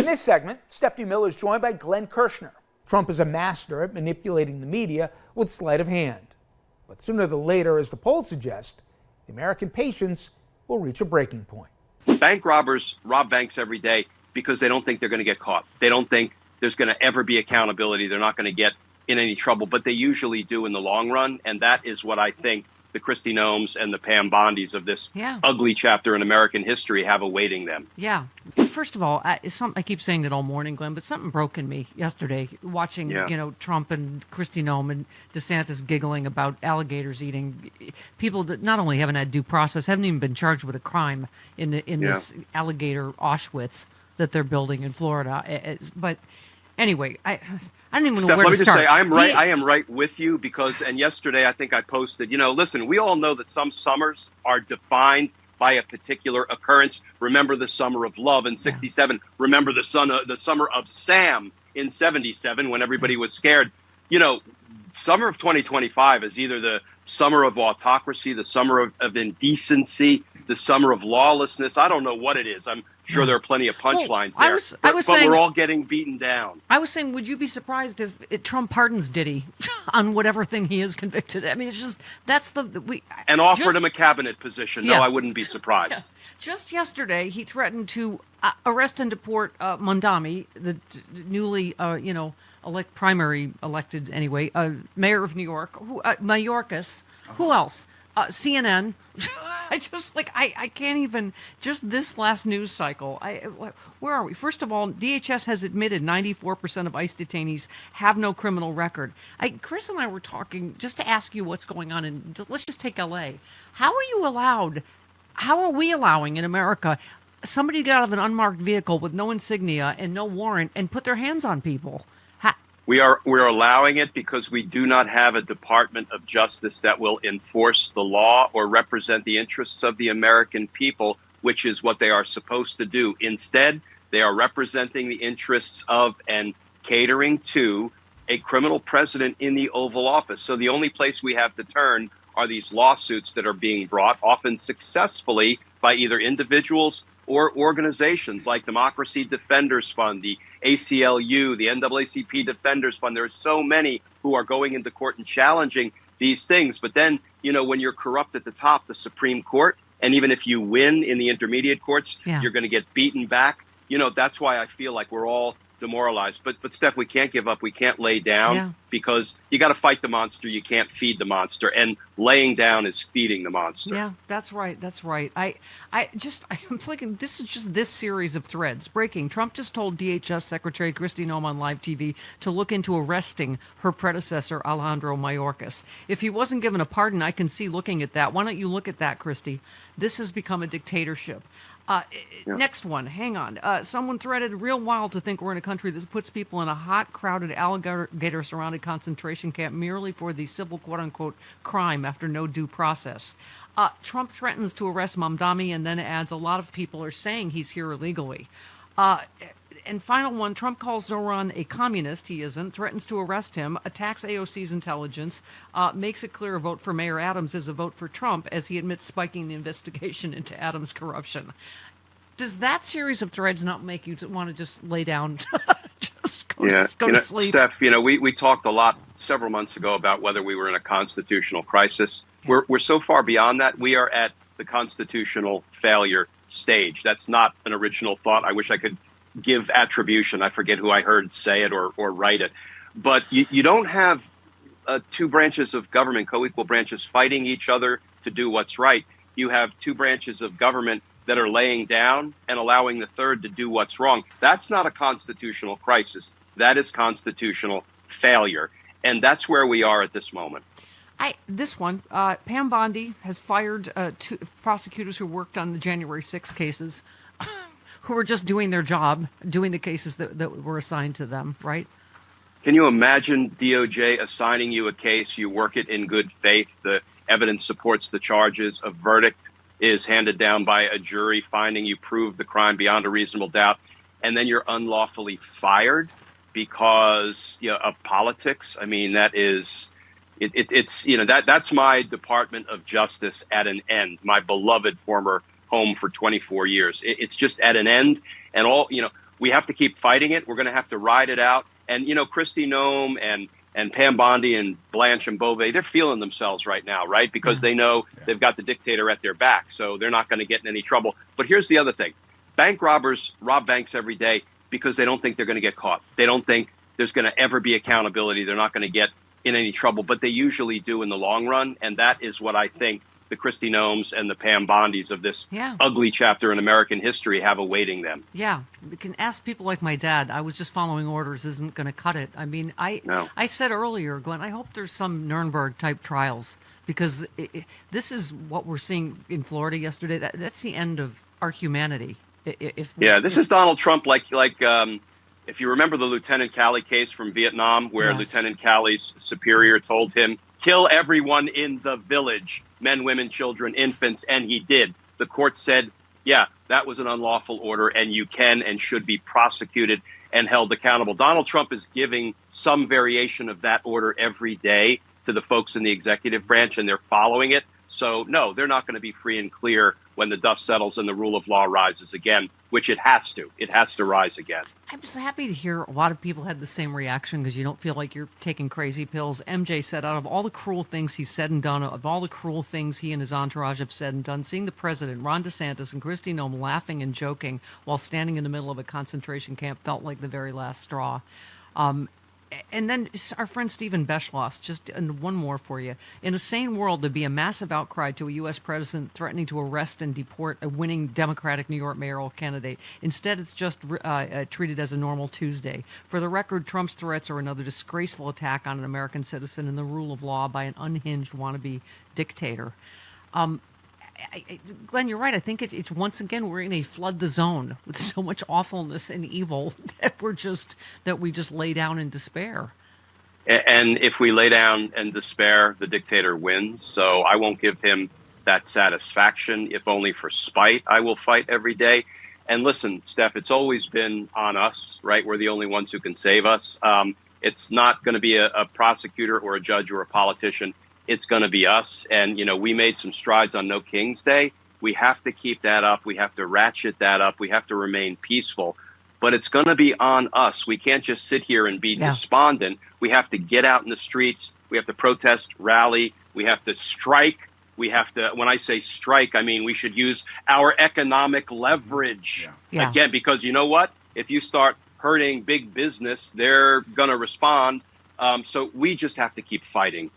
this segment, Stephanie Miller is joined by Glenn Kirschner. Trump is a master at manipulating the media with sleight of hand. But sooner than later, as the polls suggest, the American patience will reach a breaking point. Bank robbers rob banks every day because they don't think they're going to get caught. They don't think there's going to ever be accountability. They're not going to get in any trouble, but they usually do in the long run. And that is what I think the Kristi Noems and the Pam Bondis of this ugly chapter in American history have awaiting them. Yeah. First of all, I keep saying it all morning, Glenn, but something broke in me yesterday watching, Trump and Kristi Noem and DeSantis giggling about alligators eating people that not only haven't had due process, haven't even been charged with a crime in this alligator Auschwitz that they're building in Florida. But anyway, I don't even know Steph, where to start. Let me just say, I am right with you because, and yesterday I think I posted, listen, we all know that some summers are defined by a particular occurrence. Remember the summer of love in 67. Remember the summer of Sam in 77 when everybody was scared. Summer of 2025 is either the summer of autocracy, the summer of indecency, the summer of lawlessness. I don't know what it is. I'm sure there are plenty of punchlines there. But we're all getting beaten down. I was saying, would you be surprised if Trump pardons Diddy on whatever thing he is convicted? I mean, it's just and offered him a cabinet position. No, I wouldn't be surprised. Yeah. Just yesterday, he threatened to arrest and deport Mondami, the newly primary elected anyway, mayor of New York, Mayorkas. Who else? CNN. I can't even, just this last news cycle. Where are we? First of all, DHS has admitted 94% of ICE detainees have no criminal record. Chris and I were talking just to ask you what's going on, and let's just take LA. How are we allowing in America somebody to get out of an unmarked vehicle with no insignia and no warrant and put their hands on people? We're allowing it because we do not have a Department of Justice that will enforce the law or represent the interests of the American people, which is what they are supposed to do. Instead, they are representing the interests of and catering to a criminal president in the Oval Office. So the only place we have to turn are these lawsuits that are being brought, often successfully, by either individuals or organizations like Democracy Defenders Fund, the ACLU, the NAACP Defenders Fund. There are so many who are going into court and challenging these things. But then, when you're corrupt at the top, the Supreme Court, and even if you win in the intermediate courts, you're going to get beaten back. That's why I feel like we're all demoralized. But Steph, we can't give up. We can't lay down because you got to fight the monster. You can't feed the monster. And laying down is feeding the monster. Yeah, that's right. That's right. I'm thinking this is just this series of threads. Breaking. Trump just told DHS Secretary Kristi Noem on live TV to look into arresting her predecessor, Alejandro Mayorkas. If he wasn't given a pardon, I can see looking at that. Why don't you look at that, Kristi? This has become a dictatorship. Next one, hang on. Someone threaded real wild to think we're in a country that puts people in a hot, crowded, alligator-surrounded concentration camp merely for the civil, quote-unquote, crime after no due process. Trump threatens to arrest Mamdani and then adds a lot of people are saying he's here illegally. And final one, Trump calls Zoran a communist. He isn't. Threatens to arrest him, attacks AOC's intelligence, makes it clear a vote for Mayor Adams is a vote for Trump as he admits spiking the investigation into Adams' corruption. Does that series of threads not make you want to just lay down, just go to sleep? Steph, we talked a lot several months ago about whether we were in a constitutional crisis. We're so far beyond that. We are at the constitutional failure stage. That's not an original thought. I wish I could give attribution. I forget who I heard say it or write it. But you don't have two branches of government, co-equal branches, fighting each other to do what's right. You have two branches of government that are laying down and allowing the third to do what's wrong. That's not a constitutional crisis. That is constitutional failure. And that's where we are at this moment. Pam Bondi has fired two prosecutors who worked on the January 6 cases, who were just doing their job, doing the cases that were assigned to them, right? Can you imagine DOJ assigning you a case, you work it in good faith, the evidence supports the charges, a verdict is handed down by a jury finding you proved the crime beyond a reasonable doubt, and then you're unlawfully fired because of politics? I mean, that is... that's my Department of Justice at an end, my beloved former home for 24 years. It's just at an end. And we have to keep fighting it. We're going to have to ride it out. And, Kristi Noem and Pam Bondi and Blanche and Beauvais, they're feeling themselves right now, right? Because they know they've got the dictator at their back, so they're not going to get in any trouble. But here's the other thing. Bank robbers rob banks every day because they don't think they're going to get caught. They don't think there's going to ever be accountability. They're not going to get in any trouble, but they usually do in the long run. And that is what I think the Kristi Noems and the Pam Bondis of this ugly chapter in American history have awaiting them. Yeah, we can ask people like my dad. I was just following orders isn't going to cut it. I mean, I said earlier, Glenn, I hope there's some Nuremberg-type trials, because this is what we're seeing in Florida yesterday. That's the end of our humanity. This is Donald Trump, like if you remember the Lieutenant Calley case from Vietnam, where Lieutenant Calley's superior told him, kill everyone in the village, men, women, children, infants, and he did. The court said, yeah, that was an unlawful order, and you can and should be prosecuted and held accountable. Donald Trump is giving some variation of that order every day to the folks in the executive branch, and they're following it. So, no, they're not going to be free and clear when the dust settles and the rule of law rises again, which it has to. It has to rise again. I'm just happy to hear a lot of people had the same reaction, because you don't feel like you're taking crazy pills. MJ said, out of all the cruel things he's said and done, of all the cruel things he and his entourage have said and done, seeing the president, Ron DeSantis, and Kristi Noem laughing and joking while standing in the middle of a concentration camp felt like the very last straw. And then our friend Stephen Beschloss, just one more for you. In a sane world, there'd be a massive outcry to a U.S. president threatening to arrest and deport a winning Democratic New York mayoral candidate. Instead, it's just treated as a normal Tuesday. For the record, Trump's threats are another disgraceful attack on an American citizen and the rule of law by an unhinged wannabe dictator. Glenn, you're right. I think it's once again we're in a flood the zone with so much awfulness and evil that we just lay down in despair. And if we lay down in despair, the dictator wins. So I won't give him that satisfaction, if only for spite. I will fight every day. And listen, Steph, it's always been on us, right? We're the only ones who can save us. It's not going to be a prosecutor or a judge or a politician. It's going to be us. And, we made some strides on No King's Day. We have to keep that up. We have to ratchet that up. We have to remain peaceful. But it's going to be on us. We can't just sit here and be despondent. We have to get out in the streets. We have to protest, rally. We have to strike. We have to, when I say strike, I mean we should use our economic leverage again, because you know what? If you start hurting big business, they're going to respond. So we just have to keep fighting.